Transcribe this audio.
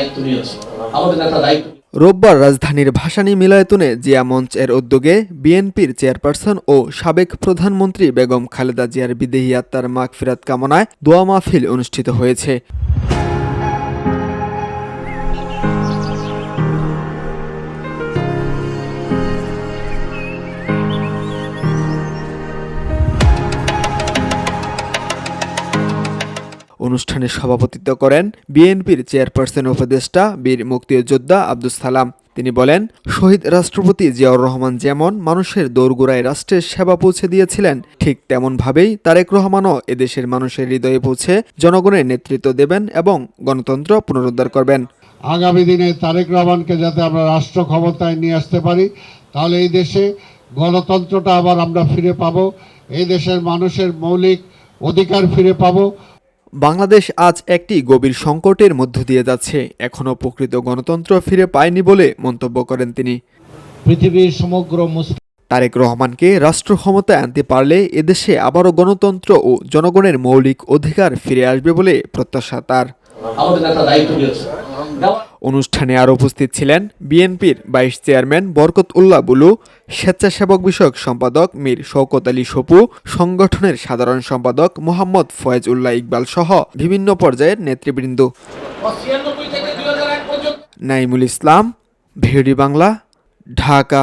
দায়িত্ব নিয়েছে, আমাদের নেতা দায়িত্ব। রোববার রাজধানীর ভাসানী মিলায়তনে জিয়া মঞ্চ এর উদ্যোগে বিএনপির চেয়ারপারসন ও সাবেক প্রধানমন্ত্রী বেগম খালেদা জিয়ার বিদেহী আত্মার মাগফিরাত কামনায় দোয়া মাহফিল অনুষ্ঠিত হয়েছে। অনুষ্ঠানে সভাপতিত্ব করেন বিএনপির চেয়ারপারসন উপদেষ্টা বীর মুক্তিযোদ্ধা আব্দুস সালাম। তিনি বলেন, শহীদ রাষ্ট্রপতি জিয়াউর রহমান যেমন মানুষের দোরগোড়ায় রাষ্ট্রের সেবা পৌঁছে দিয়েছিলেন, ঠিক তেমনভাবেই তারেক রহমানও এদেশের মানুষের হৃদয়ে পৌঁছে জনগণের নেতৃত্ব দেবেন এবং গণতন্ত্র পুনরুদ্ধার করবেন। আগামী দিনে তারেক রহমানকে যাতে আমরা রাষ্ট্র ক্ষমতায় নিয়ে আসতে পারি, তাহলে এই দেশে গণতন্ত্রটা আবার আমরা ফিরে পাবো, এই দেশের মানুষের মৌলিক অধিকার ফিরে পাবো। বাংলাদেশ আজ একটি গভীর সংকটের মধ্য দিয়ে যাচ্ছে, এখনও প্রকৃত গণতন্ত্র ফিরে পায়নি বলে মন্তব্য করেন তিনি। পৃথিবীর সমগ্র তারেক রহমানকে রাষ্ট্র ক্ষমতায় আনতে পারলে এদেশে আবারও গণতন্ত্র ও জনগণের মৌলিক অধিকার ফিরে আসবে বলে প্রত্যাশা তার। আমাদের নেতা দায়িত্ব নিয়েছে। অনুষ্ঠানে আরও উপস্থিত ছিলেন বিএনপির ভাইস চেয়ারম্যান বরকত উল্লাহ বুলু, স্বেচ্ছাসেবক বিষয়ক সম্পাদক মীর শওকত আলী সপু, সংগঠনের সাধারণ সম্পাদক মোহাম্মদ ফয়েজ উল্লাহ ইকবাল সহ বিভিন্ন পর্যায়ের নেতৃবৃন্দ। নাইমুল ইসলাম, ভিওডি বাংলা, ঢাকা।